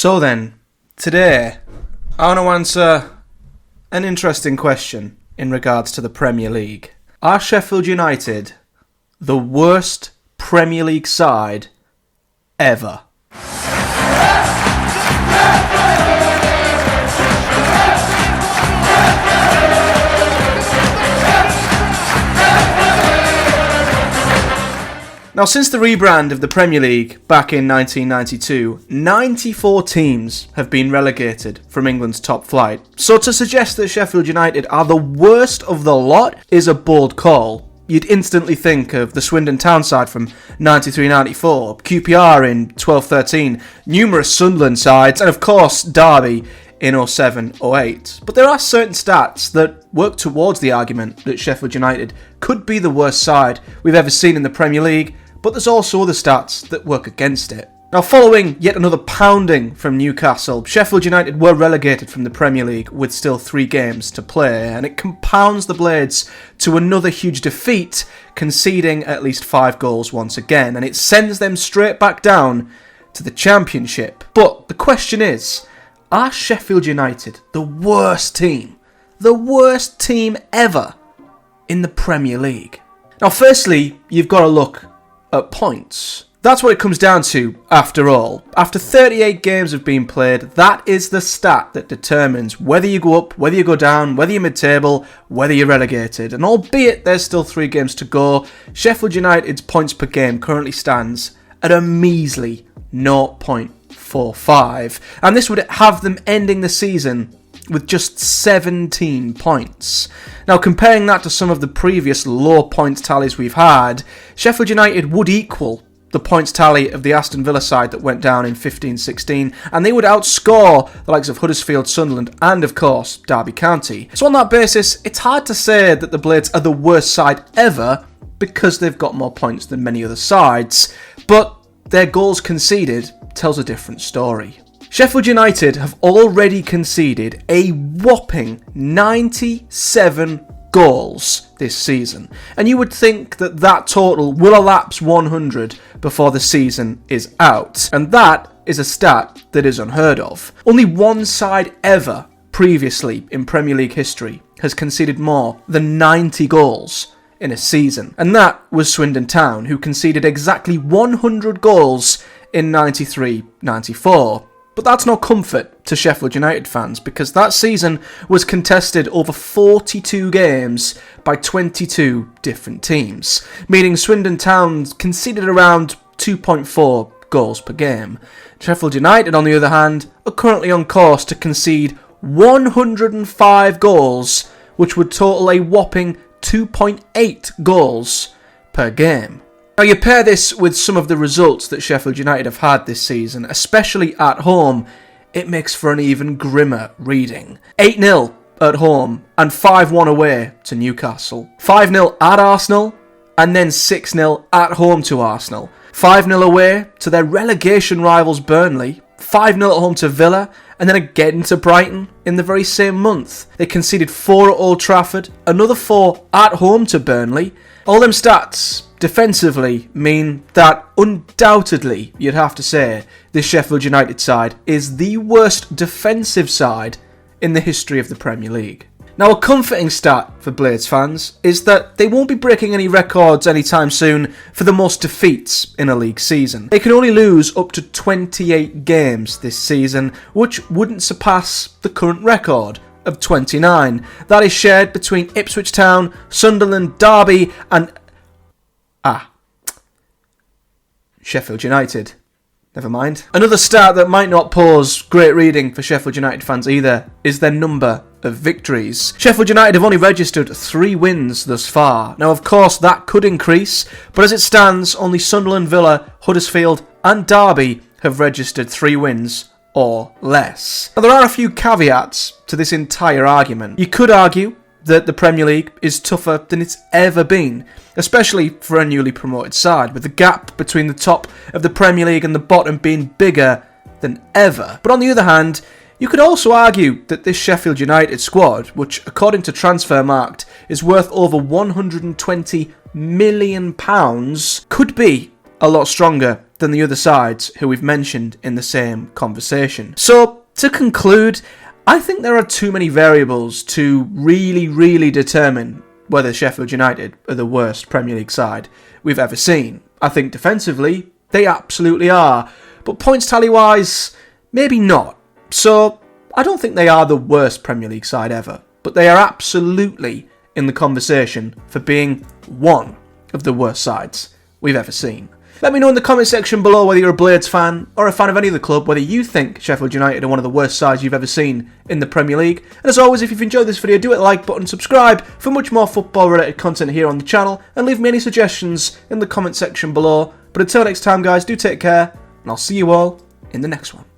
So then, today, I want to answer an interesting question in regards to the Premier League. Are Sheffield United the worst Premier League side ever? Now, since the rebrand of the Premier League back in 1992, 94 teams have been relegated from England's top flight. So to suggest that Sheffield United are the worst of the lot is a bold call. You'd instantly think of the Swindon Town side from 93-94, QPR in 12-13, numerous Sunderland sides, and of course Derby in 07-08. But there are certain stats that work towards the argument that Sheffield United could be the worst side we've ever seen in the Premier League, but there's also other stats that work against it. Now, following yet another pounding from Newcastle, Sheffield United were relegated from the Premier League with still 3 games to play, and it compounds the Blades to another huge defeat, conceding at least 5 goals once again, and it sends them straight back down to the Championship. But the question is, are Sheffield United the worst team ever in the Premier League? Now, firstly, you've got to look at points. That's what it comes down to, after all. After 38 games have been played, that is the stat that determines whether you go up, whether you go down, whether you're mid-table, whether you're relegated. And albeit there's still 3 games to go, Sheffield United's points per game currently stands at a measly 0.45. And this would have them ending the season with just 17 points. Now, comparing that to some of the previous low points tallies we've had, Sheffield United would equal the points tally of the Aston Villa side that went down in 15-16, and they would outscore the likes of Huddersfield, Sunderland, and of course Derby County. So on that basis, it's hard to say that the Blades are the worst side ever because they've got more points than many other sides, but their goals conceded tells a different story. Sheffield United have already conceded a whopping 97 goals this season, and you would think that that total will elapse 100 before the season is out, and that is a stat that is unheard of. Only one side ever previously in Premier League history has conceded more than 90 goals in a season, and that was Swindon Town, who conceded exactly 100 goals in 93-94. But that's no comfort to Sheffield United fans, because that season was contested over 42 games by 22 different teams, meaning Swindon Town conceded around 2.4 goals per game. Sheffield United, on the other hand, are currently on course to concede 105 goals, which would total a whopping 2.8 goals per game. Now, you pair this with some of the results that Sheffield United have had this season, especially at home, it makes for an even grimmer reading. 8-0 at home and 5-1 away to Newcastle. 5-0 at Arsenal and then 6-0 at home to Arsenal. 5-0 away to their relegation rivals Burnley. 5-0 at home to Villa and then again to Brighton in the very same month. They conceded 4 at Old Trafford, another 4 at home to Burnley. All them stats defensively mean that undoubtedly, you'd have to say, this Sheffield United side is the worst defensive side in the history of the Premier League. Now, a comforting stat for Blades fans is that they won't be breaking any records anytime soon for the most defeats in a league season. They can only lose up to 28 games this season, which wouldn't surpass the current record of 29. That is shared between Ipswich Town, Sunderland, Derby, and Sheffield United. Never mind. Another stat that might not pose great reading for Sheffield United fans either is their number of victories. Sheffield United have only registered 3 wins thus far. Now, of course, that could increase, but as it stands, only Sunderland, Villa, Huddersfield and Derby have registered 3 wins or less. Now, there are a few caveats to this entire argument. You could argue that the Premier League is tougher than it's ever been, especially for a newly promoted side, with the gap between the top of the Premier League and the bottom being bigger than ever. But on the other hand, you could also argue that this Sheffield United squad, which according to Transfermarkt is worth over £120 million, could be a lot stronger than the other sides who we've mentioned in the same conversation. So, to conclude, I think there are too many variables to really determine whether Sheffield United are the worst Premier League side we've ever seen. I think defensively, they absolutely are. But points tally-wise, maybe not. So, I don't think they are the worst Premier League side ever. But they are absolutely in the conversation for being one of the worst sides we've ever seen. Let me know in the comment section below whether you're a Blades fan or a fan of any other club, whether you think Sheffield United are one of the worst sides you've ever seen in the Premier League. And as always, if you've enjoyed this video, do hit the like button, subscribe for much more football related content here on the channel, and leave me any suggestions in the comment section below. But until next time guys, do take care, and I'll see you all in the next one.